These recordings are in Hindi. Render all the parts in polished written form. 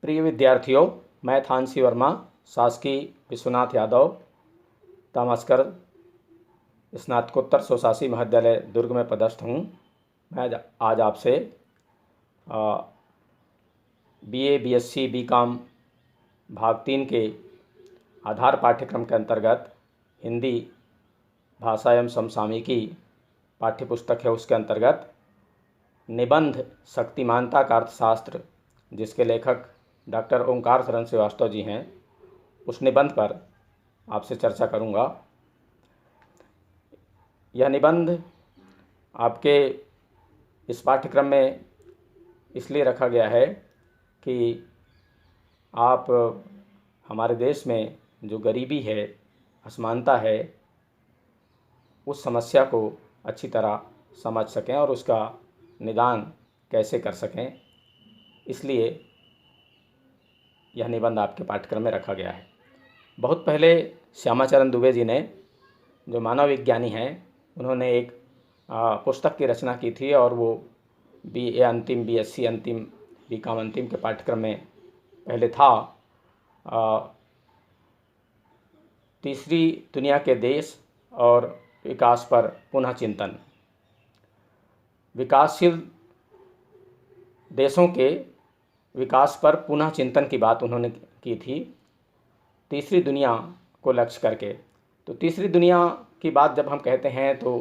प्रिय विद्यार्थियों, मैं थानसी वर्मा शासकीय विश्वनाथ यादव तामस्कर स्नातकोत्तर स्वशासी महाविद्यालय दुर्ग में पदस्थ हूँ। मैं आज आपसे बीए, बीएससी, बीकॉम भाग 3 के आधार पाठ्यक्रम के अंतर्गत हिंदी भाषा एवं समसामयिकी पाठ्यपुस्तक है, उसके अंतर्गत निबंध शक्तिमानता का अर्थशास्त्र, जिसके लेखक डॉक्टर ओंकार शरण श्रीवास्तव जी हैं, उस निबंध पर आपसे चर्चा करूंगा। यह निबंध आपके इस पाठ्यक्रम में इसलिए रखा गया है कि आप हमारे देश में जो गरीबी है, असमानता है, उस समस्या को अच्छी तरह समझ सकें और उसका निदान कैसे कर सकें, इसलिए यह निबंध आपके पाठ्यक्रम में रखा गया है। बहुत पहले श्यामाचरण दुबे जी ने, जो मानव विज्ञानी हैं, उन्होंने एक पुस्तक की रचना की थी और वो बीए अंतिम, बीएससी अंतिम, बीकॉम अंतिम के पाठ्यक्रम में पहले था। तीसरी दुनिया के देश और विकास पर पुनः चिंतन। विकासशील देशों के विकास पर पुनः चिंतन की बात उन्होंने की थी, तीसरी दुनिया को लक्ष्य करके। तो तीसरी दुनिया की बात जब हम कहते हैं तो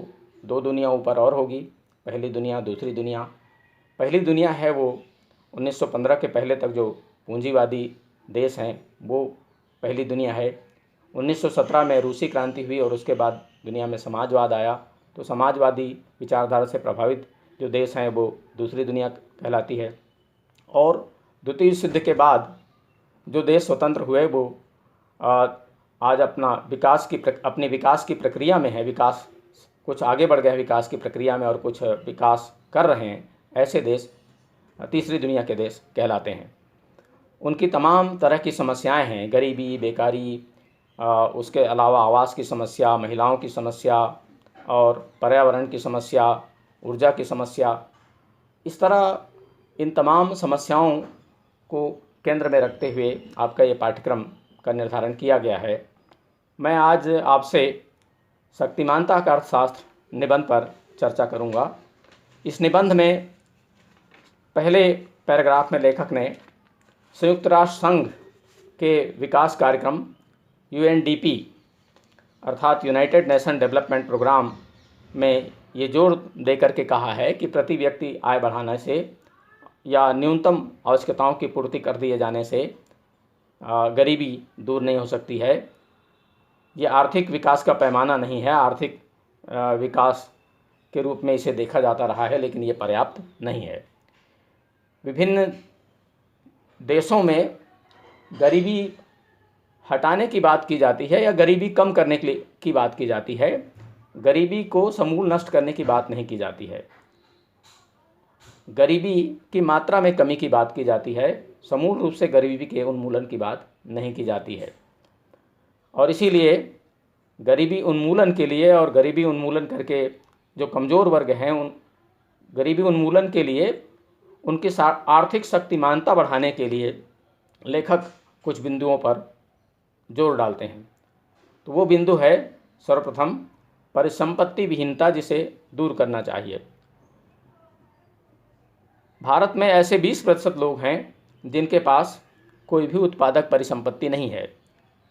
दो दुनिया ऊपर और होगी, पहली दुनिया, दूसरी दुनिया। पहली दुनिया है वो 1915 के पहले तक जो पूंजीवादी देश हैं, वो पहली दुनिया है। 1917 में रूसी क्रांति हुई और उसके बाद दुनिया में समाजवाद आया, तो समाजवादी विचारधारा से प्रभावित जो देश हैं वो दूसरी दुनिया कहलाती है। और द्वितीय विश्व युद्ध के बाद जो देश स्वतंत्र हुए वो आज अपनी विकास की प्रक्रिया में है, विकास कुछ आगे बढ़ गए विकास की प्रक्रिया में और कुछ विकास कर रहे हैं, ऐसे देश तीसरी दुनिया के देश कहलाते हैं। उनकी तमाम तरह की समस्याएं हैं, गरीबी, बेकारी, उसके अलावा आवास की समस्या, महिलाओं की समस्या और पर्यावरण की समस्या, ऊर्जा की समस्या। इस तरह इन तमाम समस्याओं को केंद्र में रखते हुए आपका ये पाठ्यक्रम का निर्धारण किया गया है। मैं आज आपसे शक्तिमानता का अर्थशास्त्र निबंध पर चर्चा करूंगा। इस निबंध में पहले पैराग्राफ में लेखक ने संयुक्त राष्ट्र संघ के विकास कार्यक्रम UNDP अर्थात यूनाइटेड नेशन डेवलपमेंट प्रोग्राम में ये जोर दे करके कहा है कि प्रति व्यक्ति आय बढ़ाने से या न्यूनतम आवश्यकताओं की पूर्ति कर दिए जाने से गरीबी दूर नहीं हो सकती है। ये आर्थिक विकास का पैमाना नहीं है, आर्थिक विकास के रूप में इसे देखा जाता रहा है, लेकिन ये पर्याप्त नहीं है। विभिन्न देशों में गरीबी हटाने की बात की जाती है या गरीबी कम करने की बात की जाती है, गरीबी को समूल नष्ट करने की बात नहीं की जाती है। गरीबी की मात्रा में कमी की बात की जाती है, समूल रूप से गरीबी के उन्मूलन की बात नहीं की जाती है। और इसीलिए गरीबी उन्मूलन के लिए और गरीबी उन्मूलन करके जो कमज़ोर वर्ग हैं, उन गरीबी उन्मूलन के लिए उनकी आर्थिक शक्तिमानता बढ़ाने के लिए लेखक कुछ बिंदुओं पर जोर डालते हैं। तो वो बिंदु है सर्वप्रथम परिसंपत्ति विहीनता, जिसे दूर करना चाहिए। भारत में ऐसे 20% लोग हैं जिनके पास कोई भी उत्पादक परिसंपत्ति नहीं है,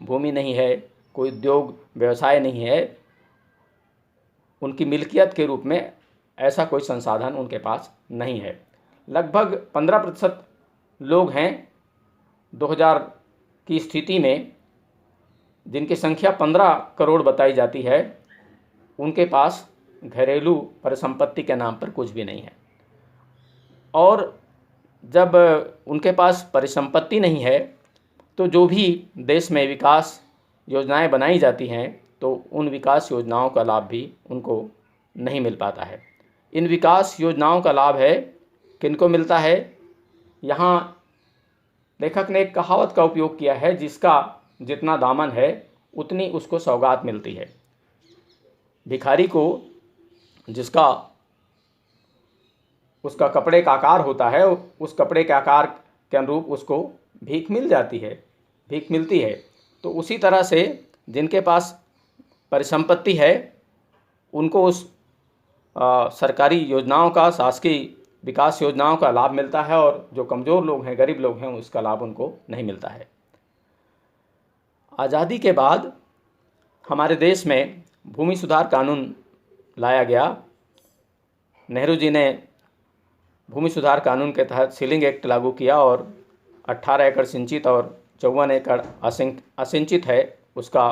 भूमि नहीं है, कोई उद्योग व्यवसाय नहीं है, उनकी मिल्कियत के रूप में ऐसा कोई संसाधन उनके पास नहीं है। लगभग 15% लोग हैं 2000 की स्थिति में, जिनकी संख्या 15 करोड़ बताई जाती है, उनके पास घरेलू परिसंपत्ति के नाम पर कुछ भी नहीं है। और जब उनके पास परिसंपत्ति नहीं है तो जो भी देश में विकास योजनाएं बनाई जाती हैं तो उन विकास योजनाओं का लाभ भी उनको नहीं मिल पाता है। इन विकास योजनाओं का लाभ है किनको मिलता है? यहाँ लेखक ने एक कहावत का उपयोग किया है, जिसका जितना दामन है उतनी उसको सौगात मिलती है। भिखारी को जिसका उसका कपड़े का आकार होता है, उस कपड़े के आकार के अनुरूप उसको भीख मिल जाती है, भीख मिलती है। तो उसी तरह से जिनके पास परिसंपत्ति है उनको उस सरकारी योजनाओं का, शासकीय विकास योजनाओं का लाभ मिलता है, और जो कमज़ोर लोग हैं, गरीब लोग हैं, उसका लाभ उनको नहीं मिलता है। आज़ादी के बाद हमारे देश में भूमि सुधार कानून लाया गया। नेहरू जी ने भूमि सुधार कानून के तहत सीलिंग एक्ट लागू किया और 18 एकड़ सिंचित और 54 एकड़ असिंचित है उसका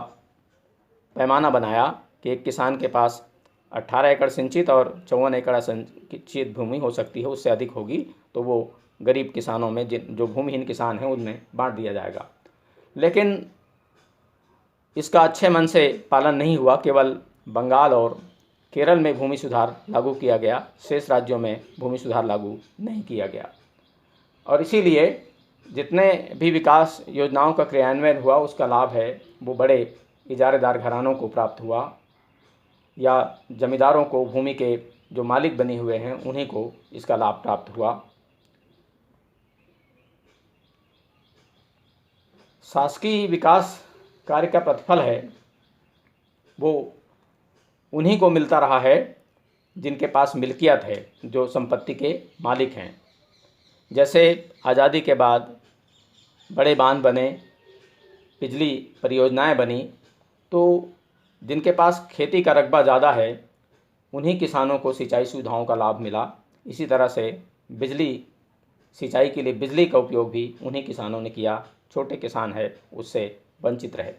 पैमाना बनाया कि एक किसान के पास 18 एकड़ सिंचित और 54 एकड़ असिंचित भूमि हो सकती है, उससे अधिक होगी तो वो गरीब किसानों में, जो भूमिहीन किसान हैं, उनमें बांट दिया जाएगा। लेकिन इसका अच्छे मन से पालन नहीं हुआ। केवल बंगाल और केरल में भूमि सुधार लागू किया गया, शेष राज्यों में भूमि सुधार लागू नहीं किया गया। और इसीलिए जितने भी विकास योजनाओं का क्रियान्वयन हुआ उसका लाभ है वो बड़े इजारेदार घरानों को प्राप्त हुआ, या जमींदारों को, भूमि के जो मालिक बने हुए हैं उन्हीं को इसका लाभ प्राप्त हुआ। शासकीय विकास कार्य का प्रतिफल है वो उन्हीं को मिलता रहा है जिनके पास मिल्कियत है, जो संपत्ति के मालिक हैं। जैसे आज़ादी के बाद बड़े बांध बने, बिजली परियोजनाएं बनी, तो जिनके पास खेती का रकबा ज़्यादा है उन्हीं किसानों को सिंचाई सुविधाओं का लाभ मिला। इसी तरह से बिजली, सिंचाई के लिए बिजली का उपयोग भी उन्हीं किसानों ने किया। छोटे किसान है उससे वंचित रहे।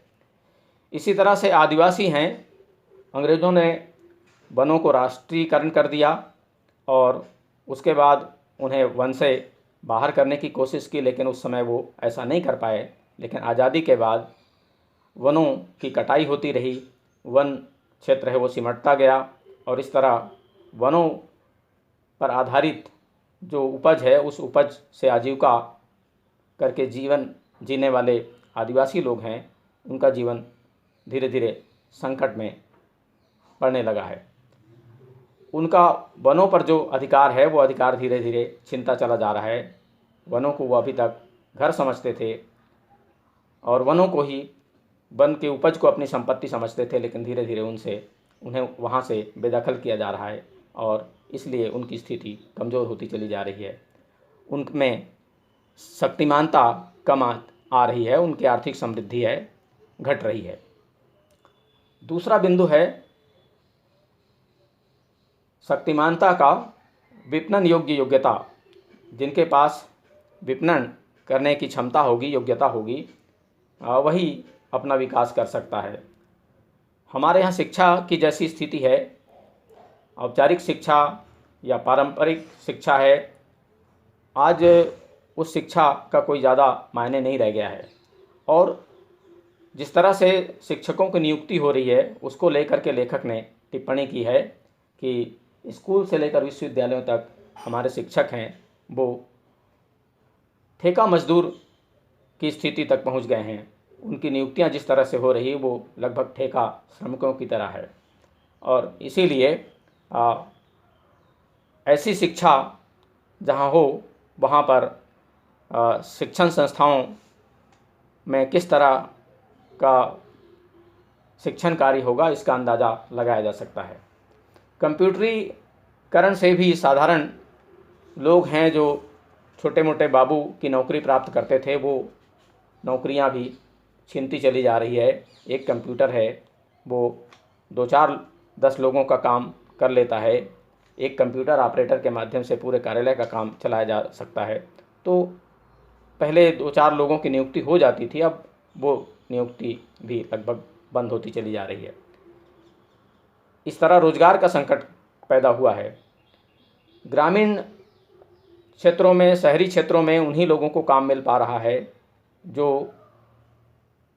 इसी तरह से आदिवासी हैं, अंग्रेज़ों ने वनों को राष्ट्रीयकरण कर दिया और उसके बाद उन्हें वन से बाहर करने की कोशिश की, लेकिन उस समय वो ऐसा नहीं कर पाए। लेकिन आज़ादी के बाद वनों की कटाई होती रही, वन क्षेत्र है वो सिमटता गया, और इस तरह वनों पर आधारित जो उपज है उस उपज से आजीविका करके जीवन जीने वाले आदिवासी लोग हैं, उनका जीवन धीरे धीरे संकट में पड़ने लगा है। उनका वनों पर जो अधिकार है वो अधिकार धीरे धीरे छिनता चला जा रहा है। वनों को वो अभी तक घर समझते थे और वनों को ही, वन के उपज को अपनी संपत्ति समझते थे, लेकिन धीरे धीरे उन्हें वहाँ से बेदखल किया जा रहा है और इसलिए उनकी स्थिति कमज़ोर होती चली जा रही है। उनमें शक्तिमानता कम आ रही है, उनकी आर्थिक समृद्धि है घट रही है। दूसरा बिंदु है शक्तिमानता का विपणन योग्यता। जिनके पास विपणन करने की क्षमता होगी, योग्यता होगी, वही अपना विकास कर सकता है। हमारे यहाँ शिक्षा की जैसी स्थिति है, औपचारिक शिक्षा या पारंपरिक शिक्षा है, आज उस शिक्षा का कोई ज़्यादा मायने नहीं रह गया है। और जिस तरह से शिक्षकों की नियुक्ति हो रही है उसको लेकर के लेखक ने टिप्पणी की है कि स्कूल से लेकर विश्वविद्यालयों तक हमारे शिक्षक हैं वो ठेका मजदूर की स्थिति तक पहुंच गए हैं। उनकी नियुक्तियां जिस तरह से हो रही है वो लगभग ठेका श्रमिकों की तरह है। और इसीलिए ऐसी शिक्षा जहां हो वहां पर शिक्षण संस्थाओं में किस तरह का शिक्षण कार्य होगा इसका अंदाज़ा लगाया जा सकता है। कंप्यूटरीकरण से भी साधारण लोग हैं जो छोटे मोटे बाबू की नौकरी प्राप्त करते थे, वो नौकरियां भी छिनती चली जा रही है। एक कंप्यूटर है वो 2-4-10 लोगों का काम कर लेता है। एक कंप्यूटर ऑपरेटर के माध्यम से पूरे कार्यालय का काम चलाया जा सकता है। तो पहले 2-4 लोगों की नियुक्ति हो जाती थी, अब वो नियुक्ति भी लगभग बंद होती चली जा रही है। इस तरह रोजगार का संकट पैदा हुआ है। ग्रामीण क्षेत्रों में, शहरी क्षेत्रों में उन्हीं लोगों को काम मिल पा रहा है जो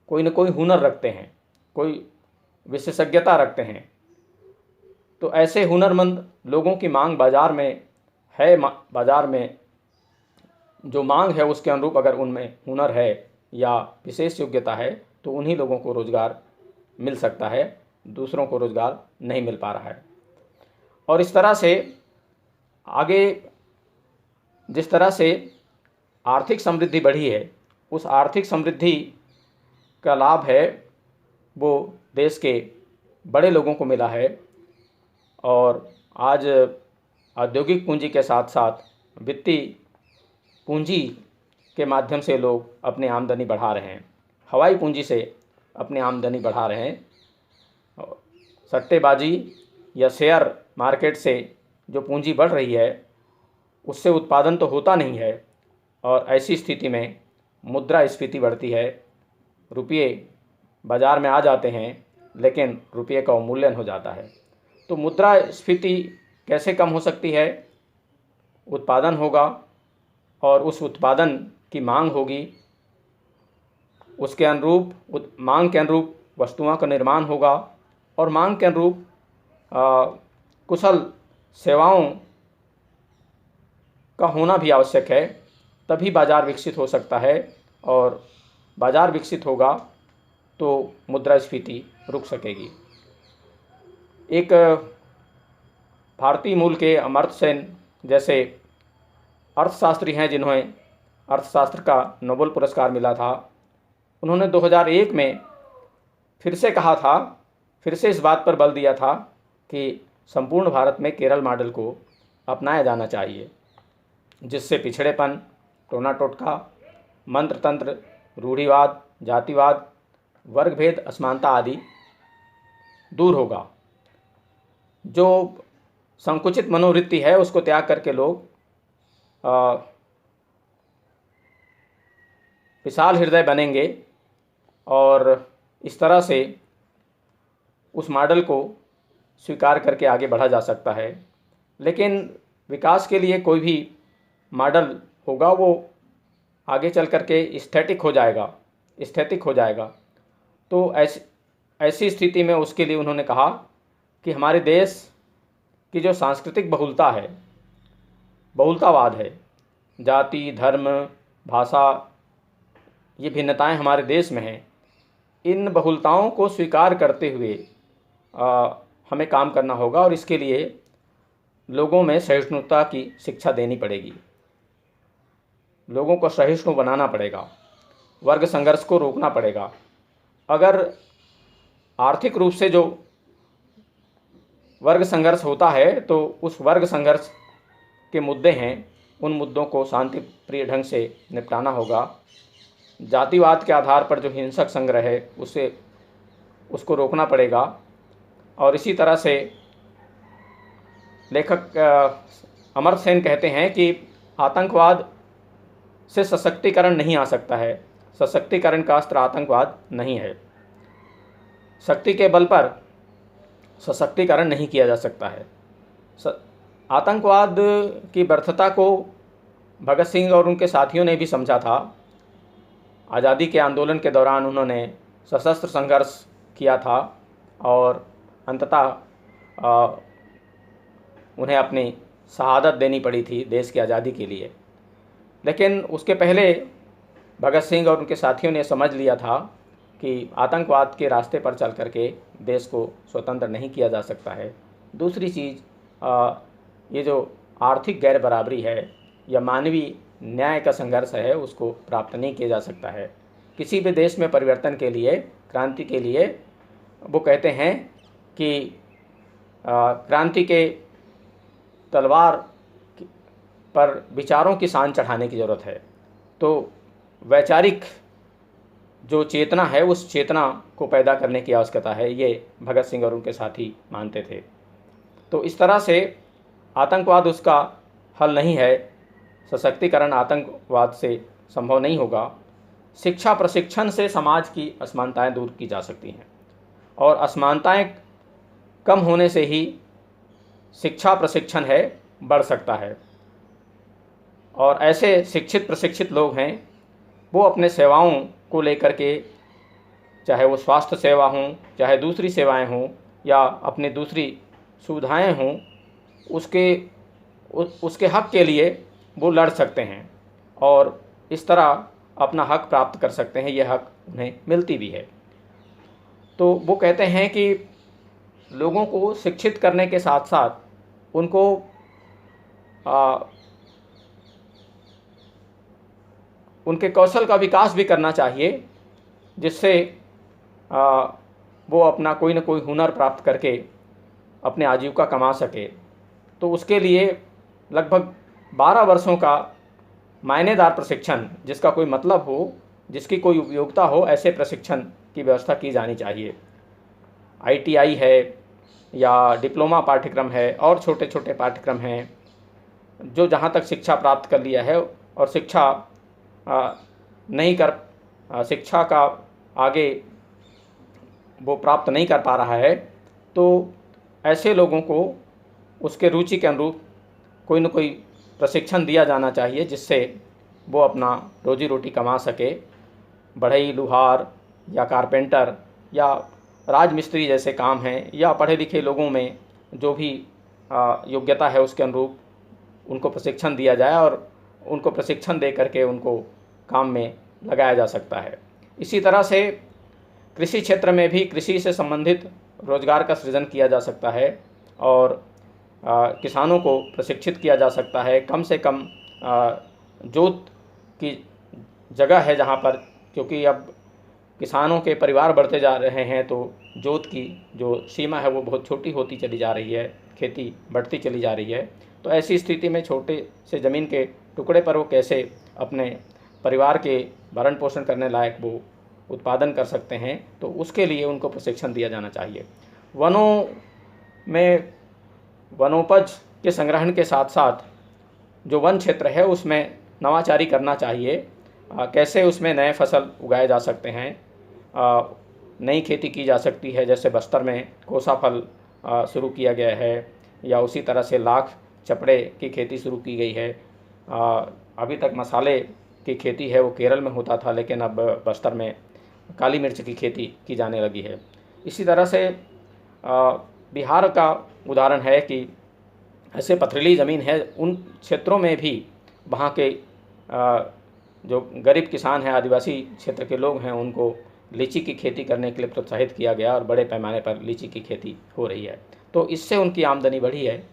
कोई न कोई हुनर रखते हैं, कोई विशेषज्ञता रखते हैं। तो ऐसे हुनरमंद लोगों की मांग बाज़ार में है। बाज़ार में जो मांग है उसके अनुरूप अगर उनमें हुनर है या विशेष योग्यता है तो उन्हीं लोगों को रोज़गार मिल सकता है, दूसरों को रोज़गार नहीं मिल पा रहा है। और इस तरह से आगे जिस तरह से आर्थिक समृद्धि बढ़ी है उस आर्थिक समृद्धि का लाभ है वो देश के बड़े लोगों को मिला है। और आज औद्योगिक पूंजी के साथ साथ वित्तीय पूंजी के माध्यम से लोग अपनी आमदनी बढ़ा रहे हैं, हवाई पूंजी से अपनी आमदनी बढ़ा रहे हैं। सट्टेबाजी या शेयर मार्केट से जो पूंजी बढ़ रही है उससे उत्पादन तो होता नहीं है, और ऐसी स्थिति में मुद्रास्फीति बढ़ती है। रुपये बाज़ार में आ जाते हैं लेकिन रुपये का अवमूल्यन हो जाता है। तो मुद्रास्फीति कैसे कम हो सकती है? उत्पादन होगा और उस उत्पादन की मांग होगी, उसके अनुरूप मांग के अनुरूप वस्तुओं का निर्माण होगा, और मांग के अनुरूप कुशल सेवाओं का होना भी आवश्यक है। तभी बाज़ार विकसित हो सकता है, और बाज़ार विकसित होगा तो मुद्रास्फीति रुक सकेगी। एक भारतीय मूल के अमर्त्य सेन जैसे अर्थशास्त्री हैं जिन्हें अर्थशास्त्र का नोबेल पुरस्कार मिला था, उन्होंने 2001 में फिर से कहा था, फिर से इस बात पर बल दिया था कि संपूर्ण भारत में केरल मॉडल को अपनाया जाना चाहिए, जिससे पिछड़ेपन, टोना टोटका, मंत्र तंत्र, रूढ़िवाद, जातिवाद, वर्गभेद, असमानता आदि दूर होगा। जो संकुचित मनोवृत्ति है उसको त्याग करके लोग विशाल हृदय बनेंगे, और इस तरह से उस मॉडल को स्वीकार करके आगे बढ़ा जा सकता है। लेकिन विकास के लिए कोई भी मॉडल होगा वो आगे चल करके स्टैटिक हो जाएगा। तो ऐसी स्थिति में उसके लिए उन्होंने कहा कि हमारे देश की जो सांस्कृतिक बहुलतावाद है, जाति, धर्म, भाषा, ये भिन्नताएं हमारे देश में हैं, इन बहुलताओं को स्वीकार करते हुए हमें काम करना होगा, और इसके लिए लोगों में सहिष्णुता की शिक्षा देनी पड़ेगी, लोगों को सहिष्णु बनाना पड़ेगा, वर्ग संघर्ष को रोकना पड़ेगा। अगर आर्थिक रूप से जो वर्ग संघर्ष होता है तो उस वर्ग संघर्ष के मुद्दे हैं, उन मुद्दों को शांति प्रिय ढंग से निपटाना होगा। जातिवाद के आधार पर जो हिंसक संग्रह है उसको रोकना पड़ेगा। और इसी तरह से लेखक अमर्त्य सेन कहते हैं कि आतंकवाद से सशक्तिकरण नहीं आ सकता है, सशक्तिकरण का अस्त्र आतंकवाद नहीं है। शक्ति के बल पर सशक्तिकरण नहीं किया जा सकता है। आतंकवाद की व्यर्थता को भगत सिंह और उनके साथियों ने भी समझा था। आज़ादी के आंदोलन के दौरान उन्होंने सशस्त्र संघर्ष किया था और अंततः उन्हें अपनी शहादत देनी पड़ी थी देश की आज़ादी के लिए। लेकिन उसके पहले भगत सिंह और उनके साथियों ने समझ लिया था कि आतंकवाद के रास्ते पर चल करके देश को स्वतंत्र नहीं किया जा सकता है। दूसरी चीज़, ये जो आर्थिक गैर बराबरी है या मानवीय न्याय का संघर्ष है उसको प्राप्त नहीं किया जा सकता है। किसी भी देश में परिवर्तन के लिए, क्रांति के लिए वो कहते हैं कि क्रांति के तलवार पर विचारों की सान चढ़ाने की ज़रूरत है। तो वैचारिक जो चेतना है उस चेतना को पैदा करने की आवश्यकता है, ये भगत सिंह और उनके साथी मानते थे। तो इस तरह से आतंकवाद उसका हल नहीं है, सशक्तिकरण आतंकवाद से संभव नहीं होगा। शिक्षा प्रशिक्षण से समाज की असमानताएं दूर की जा सकती हैं, और असमानताएं कम होने से ही शिक्षा प्रशिक्षण है बढ़ सकता है। और ऐसे शिक्षित प्रशिक्षित लोग हैं वो अपने सेवाओं को लेकर के, चाहे वो स्वास्थ्य सेवा हों, चाहे दूसरी सेवाएं हों या अपनी दूसरी सुविधाएं हों, उसके हक के लिए वो लड़ सकते हैं और इस तरह अपना हक प्राप्त कर सकते हैं। यह हक उन्हें मिलती भी है। तो वो कहते हैं कि लोगों को शिक्षित करने के साथ साथ उनके कौशल का विकास भी करना चाहिए, जिससे वो अपना कोई ना कोई हुनर प्राप्त करके अपने आजीविका कमा सके। तो उसके लिए लगभग 12 वर्षों का मायनेदार प्रशिक्षण, जिसका कोई मतलब हो, जिसकी कोई उपयोगिता हो, ऐसे प्रशिक्षण की व्यवस्था की जानी चाहिए। ITI है या डिप्लोमा पाठ्यक्रम है और छोटे छोटे पाठ्यक्रम हैं, जो जहाँ तक शिक्षा प्राप्त कर लिया है और शिक्षा का आगे वो प्राप्त नहीं कर पा रहा है, तो ऐसे लोगों को उसके रुचि के अनुरूप कोई न कोई प्रशिक्षण दिया जाना चाहिए, जिससे वो अपना रोजी रोटी कमा सके। बढ़ई, लुहार या कारपेंटर या राजमिस्त्री जैसे काम हैं, या पढ़े लिखे लोगों में जो भी योग्यता है उसके अनुरूप उनको प्रशिक्षण दिया जाए और उनको प्रशिक्षण दे करके उनको काम में लगाया जा सकता है। इसी तरह से कृषि क्षेत्र में भी कृषि से संबंधित रोजगार का सृजन किया जा सकता है और किसानों को प्रशिक्षित किया जा सकता है। कम से कम जोत की जगह है जहाँ पर, क्योंकि अब किसानों के परिवार बढ़ते जा रहे हैं, तो जोत की जो सीमा है वो बहुत छोटी होती चली जा रही है, खेती बढ़ती चली जा रही है। तो ऐसी स्थिति में छोटे से ज़मीन के टुकड़े पर वो कैसे अपने परिवार के भरण पोषण करने लायक वो उत्पादन कर सकते हैं, तो उसके लिए उनको प्रशिक्षण दिया जाना चाहिए। वनों में वनोपज के संग्रहण के साथ साथ जो वन क्षेत्र है उसमें नवाचारी करना चाहिए। कैसे उसमें नए फसल उगाए जा सकते हैं, नई खेती की जा सकती है। जैसे बस्तर में कोसा फल शुरू किया गया है, या उसी तरह से लाख चपड़े की खेती शुरू की गई है। अभी तक मसाले की खेती है वो केरल में होता था, लेकिन अब बस्तर में काली मिर्च की खेती की जाने लगी है। इसी तरह से बिहार का उदाहरण है कि ऐसे पथरीली ज़मीन है, उन क्षेत्रों में भी वहाँ के जो गरीब किसान हैं, आदिवासी क्षेत्र के लोग हैं, उनको लीची की खेती करने के लिए प्रोत्साहित किया गया और बड़े पैमाने पर लीची की खेती हो रही है। तो इससे उनकी आमदनी बढ़ी है।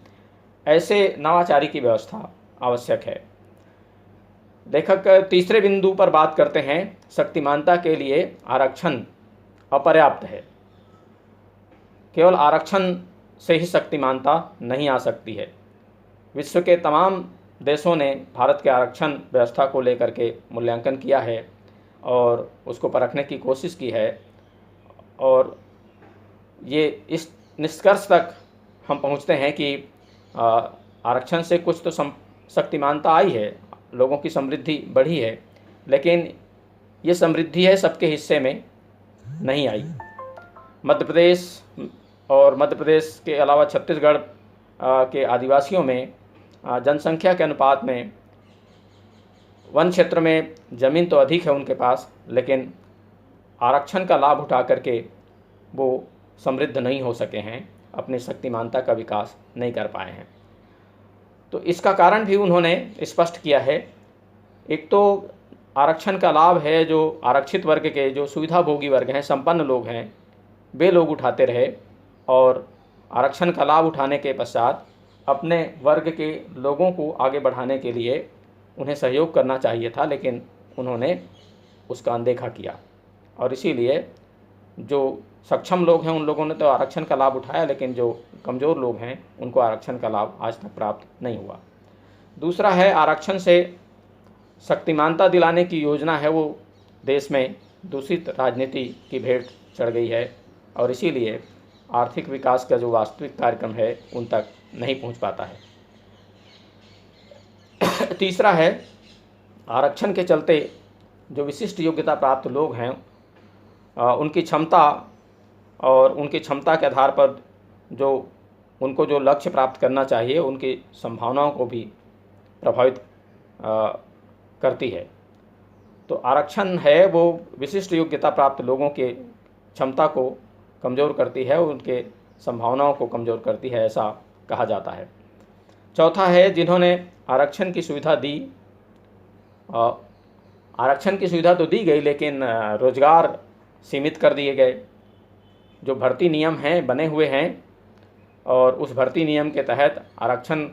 ऐसे नवाचारी की व्यवस्था आवश्यक है। लेखक तीसरे बिंदु पर बात करते हैं, शक्तिमानता के लिए आरक्षण अपर्याप्त है। केवल आरक्षण से ही शक्तिमानता नहीं आ सकती है। विश्व के तमाम देशों ने भारत के आरक्षण व्यवस्था को लेकर के मूल्यांकन किया है और उसको परखने की कोशिश की है, और ये इस निष्कर्ष तक हम पहुंचते हैं कि आरक्षण से कुछ तो शक्तिमानता आई है, लोगों की समृद्धि बढ़ी है, लेकिन ये समृद्धि है सबके हिस्से में नहीं आई। मध्य प्रदेश के अलावा छत्तीसगढ़ के आदिवासियों में जनसंख्या के अनुपात में वन क्षेत्र में ज़मीन तो अधिक है उनके पास, लेकिन आरक्षण का लाभ उठा करके वो समृद्ध नहीं हो सके हैं, अपनी शक्तिमानता का विकास नहीं कर पाए हैं। तो इसका कारण भी उन्होंने स्पष्ट किया है। एक तो आरक्षण का लाभ है जो आरक्षित वर्ग के, जो सुविधाभोगी वर्ग हैं, संपन्न लोग हैं, वे लोग उठाते रहे, और आरक्षण का लाभ उठाने के पश्चात अपने वर्ग के लोगों को आगे बढ़ाने के लिए उन्हें सहयोग करना चाहिए था, लेकिन उन्होंने उसका अनदेखा किया। और इसीलिए जो सक्षम लोग हैं उन लोगों ने तो आरक्षण का लाभ उठाया, लेकिन जो कमज़ोर लोग हैं उनको आरक्षण का लाभ आज तक प्राप्त नहीं हुआ। दूसरा है, आरक्षण से शक्तिमानता दिलाने की योजना है वो देश में दूषित राजनीति की भेंट चढ़ गई है, और इसीलिए आर्थिक विकास का जो वास्तविक कार्यक्रम है उन तक नहीं पहुंच पाता है। तीसरा है, आरक्षण के चलते जो विशिष्ट योग्यता प्राप्त लोग हैं उनकी क्षमता के आधार पर उनको जो लक्ष्य प्राप्त करना चाहिए उनकी संभावनाओं को भी प्रभावित करती है। तो आरक्षण है वो विशिष्ट योग्यता प्राप्त लोगों के क्षमता को कमज़ोर करती है, उनके संभावनाओं को कमज़ोर करती है, ऐसा कहा जाता है। चौथा है, जिन्होंने आरक्षण की सुविधा दी, आरक्षण की सुविधा तो दी गई, लेकिन रोज़गार सीमित कर दिए गए। जो भर्ती नियम हैं बने हुए हैं, और उस भर्ती नियम के तहत आरक्षण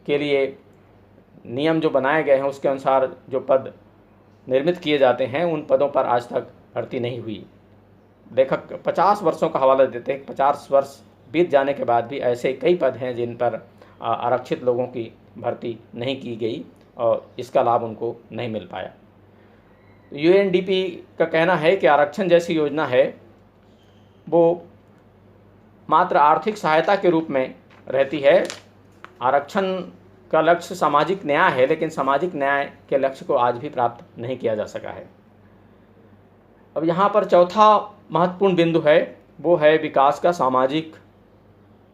के लिए नियम जो बनाए गए हैं उसके अनुसार जो पद निर्मित किए जाते हैं उन पदों पर आज तक भर्ती नहीं हुई। लेखक 50 वर्षों का हवाला देते हैं। 50 वर्ष बीत जाने के बाद भी ऐसे कई पद हैं जिन पर आरक्षित लोगों की भर्ती नहीं की गई और इसका लाभ उनको नहीं मिल पाया। यूएनडीपी का कहना है कि आरक्षण जैसी योजना है वो मात्र आर्थिक सहायता के रूप में रहती है। आरक्षण का लक्ष्य सामाजिक न्याय है, लेकिन सामाजिक न्याय के लक्ष्य को आज भी प्राप्त नहीं किया जा सका है। अब यहाँ पर चौथा महत्वपूर्ण बिंदु है, वो है विकास का सामाजिक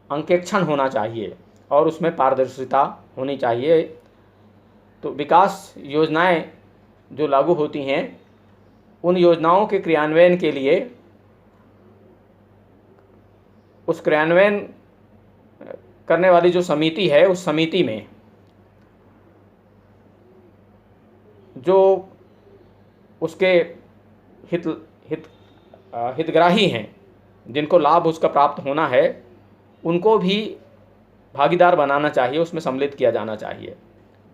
अंकेक्षण होना चाहिए और उसमें पारदर्शिता होनी चाहिए। तो विकास योजनाएं जो लागू होती हैं उन योजनाओं के क्रियान्वयन के लिए उस क्रियान्वयन करने वाली जो समिति है उस समिति में जो उसके हितग्राही हैं जिनको लाभ उसका प्राप्त होना है उनको भी भागीदार बनाना चाहिए, उसमें सम्मिलित किया जाना चाहिए।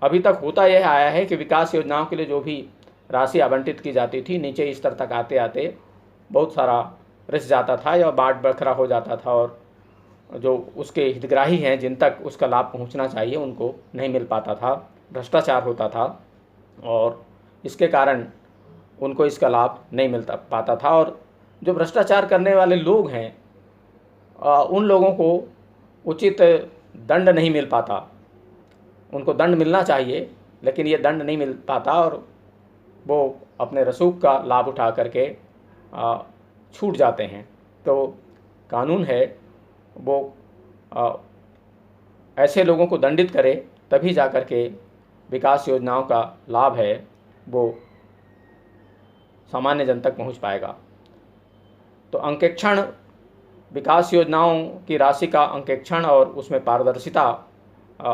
अभी तक होता यह आया है कि विकास योजनाओं के लिए जो भी राशि आवंटित की जाती थी नीचे स्तर तक आते आते बहुत सारा रिस जाता था या बाट बखरा हो जाता था और जो उसके हितग्राही हैं जिन तक उसका लाभ पहुंचना चाहिए उनको नहीं मिल पाता था, भ्रष्टाचार होता था और इसके कारण उनको इसका लाभ नहीं मिल पाता था। और जो भ्रष्टाचार करने वाले लोग हैं उन लोगों को उचित दंड नहीं मिल पाता। उनको दंड मिलना चाहिए लेकिन ये दंड नहीं मिल पाता और वो अपने रसूख का लाभ उठा करके छूट जाते हैं। तो कानून है वो ऐसे लोगों को दंडित करे तभी जा कर के विकास योजनाओं का लाभ है वो सामान्य जन तक पहुंच पाएगा। तो अंकेक्षण, विकास योजनाओं की राशि का अंकेक्षण और उसमें पारदर्शिता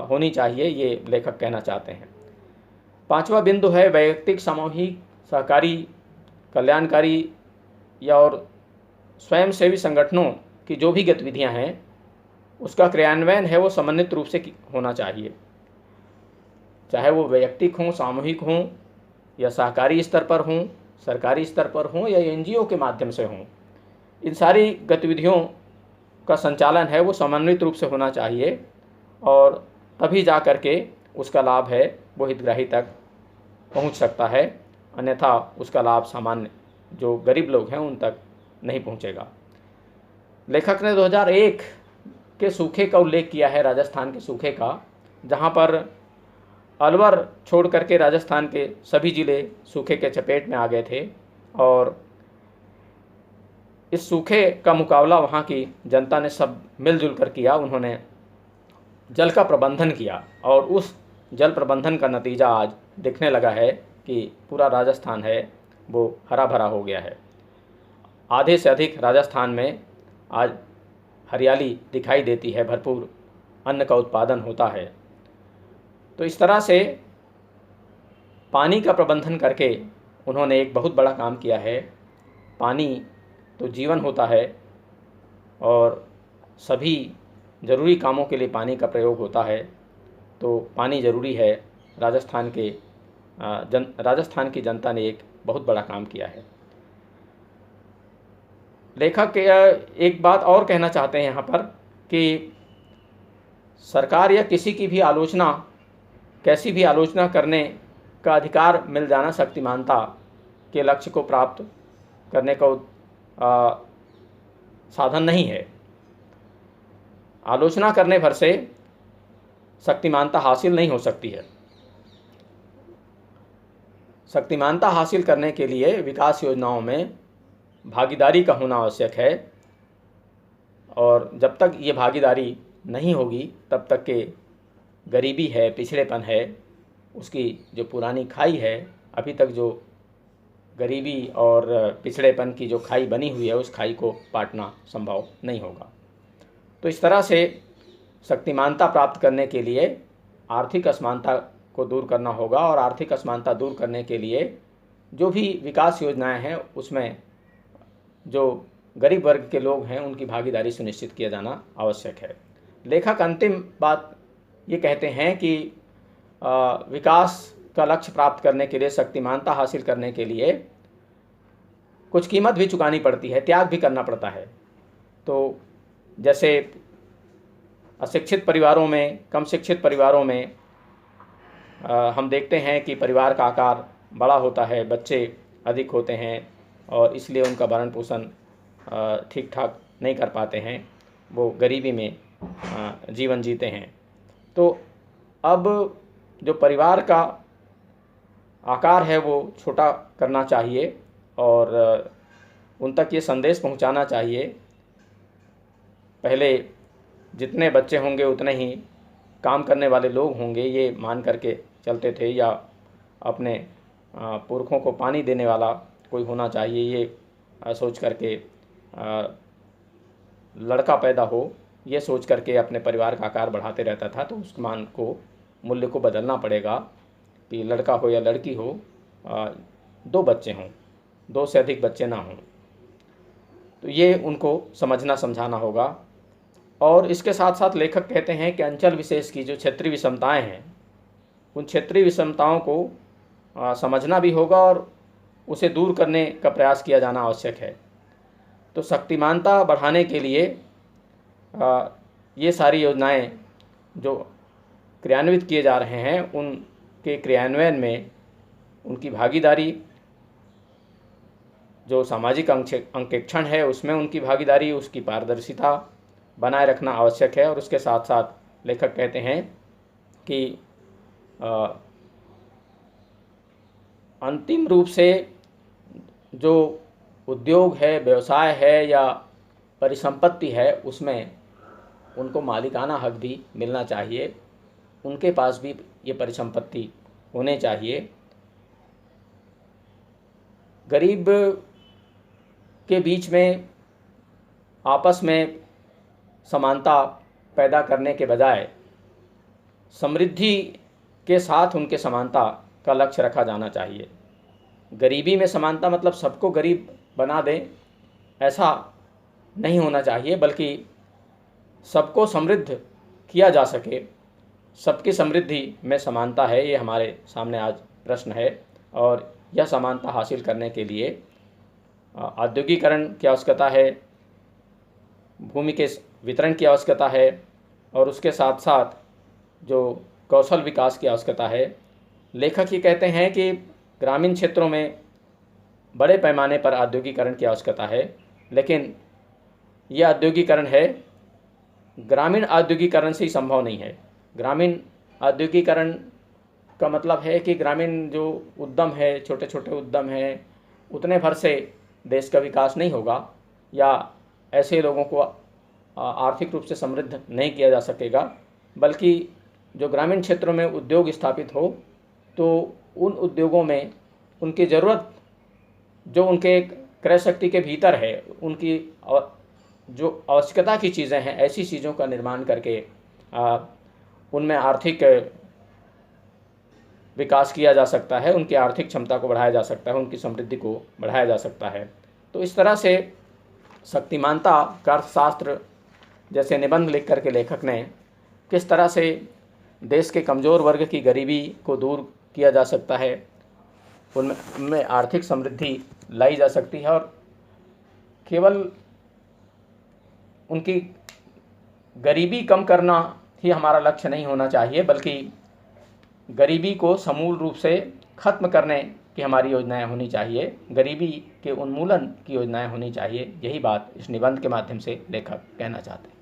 होनी चाहिए, ये लेखक कहना चाहते हैं। पांचवा बिंदु है वैयक्तिक, सामूहिक, सहकारी, कल्याणकारी या और स्वयंसेवी संगठनों की जो भी गतिविधियां हैं उसका क्रियान्वयन है वो समन्वित रूप से होना चाहिए, चाहे वो वैयक्तिक हों, सामूहिक हों या सहकारी स्तर पर हों, सरकारी स्तर पर हों या एनजीओ के माध्यम से हों। इन सारी गतिविधियों का संचालन है वो समन्वित रूप से होना चाहिए और तभी जा कर के उसका लाभ है वो हितग्राही तक पहुंच सकता है, अन्यथा उसका लाभ सामान्य जो गरीब लोग हैं उन तक नहीं पहुंचेगा। लेखक ने 2001 के सूखे का उल्लेख किया है, राजस्थान के सूखे का, जहां पर अलवर छोड़ करके राजस्थान के सभी ज़िले सूखे के चपेट में आ गए थे और इस सूखे का मुकाबला वहाँ की जनता ने सब मिलजुल कर किया। उन्होंने जल का प्रबंधन किया और उस जल प्रबंधन का नतीजा आज दिखने लगा है कि पूरा राजस्थान है वो हरा भरा हो गया है। आधे से अधिक राजस्थान में आज हरियाली दिखाई देती है, भरपूर अन्न का उत्पादन होता है। तो इस तरह से पानी का प्रबंधन करके उन्होंने एक बहुत बड़ा काम किया है। पानी तो जीवन होता है और सभी ज़रूरी कामों के लिए पानी का प्रयोग होता है, तो पानी ज़रूरी है। राजस्थान की जनता ने एक बहुत बड़ा काम किया है। लेखक एक बात और कहना चाहते हैं यहाँ पर कि सरकार या किसी की भी आलोचना, कैसी भी आलोचना करने का अधिकार मिल जाना शक्तिमानता के लक्ष्य को प्राप्त करने का साधन नहीं है। आलोचना करने भर से शक्तिमानता हासिल नहीं हो सकती है। शक्तिमानता हासिल करने के लिए विकास योजनाओं में भागीदारी का होना आवश्यक है और जब तक ये भागीदारी नहीं होगी तब तक के गरीबी है, पिछड़ेपन है, उसकी जो पुरानी खाई है, अभी तक जो गरीबी और पिछड़ेपन की जो खाई बनी हुई है उस खाई को पाटना संभव नहीं होगा। तो इस तरह से शक्तिमानता प्राप्त करने के लिए आर्थिक असमानता को दूर करना होगा और आर्थिक असमानता दूर करने के लिए जो भी विकास योजनाएं हैं उसमें जो गरीब वर्ग के लोग हैं उनकी भागीदारी सुनिश्चित किया जाना आवश्यक है। लेखक अंतिम बात ये कहते हैं कि विकास का लक्ष्य प्राप्त करने के लिए, शक्तिमानता हासिल करने के लिए कुछ कीमत भी चुकानी पड़ती है, त्याग भी करना पड़ता है। तो जैसे अशिक्षित परिवारों में, कम शिक्षित परिवारों में हम देखते हैं कि परिवार का आकार बड़ा होता है, बच्चे अधिक होते हैं और इसलिए उनका भरण पोषण ठीक ठाक नहीं कर पाते हैं, वो गरीबी में जीवन जीते हैं। तो अब जो परिवार का आकार है वो छोटा करना चाहिए और उन तक ये संदेश पहुंचाना चाहिए, पहले जितने बच्चे होंगे उतने ही काम करने वाले लोग होंगे, ये मान करके चलते थे, या अपने पुरखों को पानी देने वाला कोई होना चाहिए, ये सोच करके लड़का पैदा हो, ये सोच करके अपने परिवार का आकार बढ़ाते रहता था। तो उस मान को, मूल्य को बदलना पड़ेगा कि लड़का हो या लड़की हो, 2 बच्चे हों, 2 से अधिक बच्चे ना हों। तो ये उनको समझना समझाना होगा। और इसके साथ साथ लेखक कहते हैं कि अंचल विशेष की जो क्षेत्रीय विषमताएं हैं, उन क्षेत्रीय विषमताओं को समझना भी होगा और उसे दूर करने का प्रयास किया जाना आवश्यक है। तो शक्तिमानता बढ़ाने के लिए ये सारी योजनाएं जो क्रियान्वित किए जा रहे हैं, उनके क्रियान्वयन में उनकी भागीदारी, जो सामाजिक अंकेक्षण है उसमें उनकी भागीदारी, उसकी पारदर्शिता बनाए रखना आवश्यक है। और उसके साथ साथ लेखक कहते हैं कि अंतिम रूप से जो उद्योग है, व्यवसाय है या परिसंपत्ति है, उसमें उनको मालिकाना हक भी मिलना चाहिए, उनके पास भी ये परिसंपत्ति होने चाहिए। गरीब के बीच में आपस में समानता पैदा करने के बजाय समृद्धि के साथ उनके समानता का लक्ष्य रखा जाना चाहिए। गरीबी में समानता मतलब सबको गरीब बना दें, ऐसा नहीं होना चाहिए, बल्कि सबको समृद्ध किया जा सके, सबकी समृद्धि में समानता है, ये हमारे सामने आज प्रश्न है। और यह समानता हासिल करने के लिए औद्योगिकरण की आवश्यकता है, भूमि के वितरण की आवश्यकता है और उसके साथ साथ जो कौशल विकास की आवश्यकता है। लेखक ये कहते हैं कि ग्रामीण क्षेत्रों में बड़े पैमाने पर औद्योगिकरण की आवश्यकता है, लेकिन यह औद्योगिकरण है, ग्रामीण औद्योगिकरण से ही संभव नहीं है। ग्रामीण औद्योगिकरण का मतलब है कि ग्रामीण जो उद्यम है, छोटे छोटे उद्यम हैं, उतने भर से देश का विकास नहीं होगा या ऐसे लोगों को आर्थिक रूप से समृद्ध नहीं किया जा सकेगा। बल्कि जो ग्रामीण क्षेत्रों में उद्योग स्थापित हो तो उन उद्योगों में उनकी ज़रूरत, जो उनके क्रय शक्ति के भीतर है, उनकी जो आवश्यकता की चीज़ें हैं, ऐसी चीज़ों का निर्माण करके उनमें आर्थिक विकास किया जा सकता है, उनकी आर्थिक क्षमता को बढ़ाया जा सकता है, उनकी समृद्धि को बढ़ाया जा सकता है। तो इस तरह से शक्तिमानता का अर्थशास्त्र जैसे निबंध लिख करके लेखक ने किस तरह से देश के कमज़ोर वर्ग की गरीबी को दूर किया जा सकता है, उनमें आर्थिक समृद्धि लाई जा सकती है और केवल उनकी गरीबी कम करना ही हमारा लक्ष्य नहीं होना चाहिए, बल्कि गरीबी को समूल रूप से ख़त्म करने की हमारी योजनाएं होनी चाहिए, गरीबी के उन्मूलन की योजनाएं होनी चाहिए। यही बात इस निबंध के माध्यम से लेखक कहना चाहते हैं।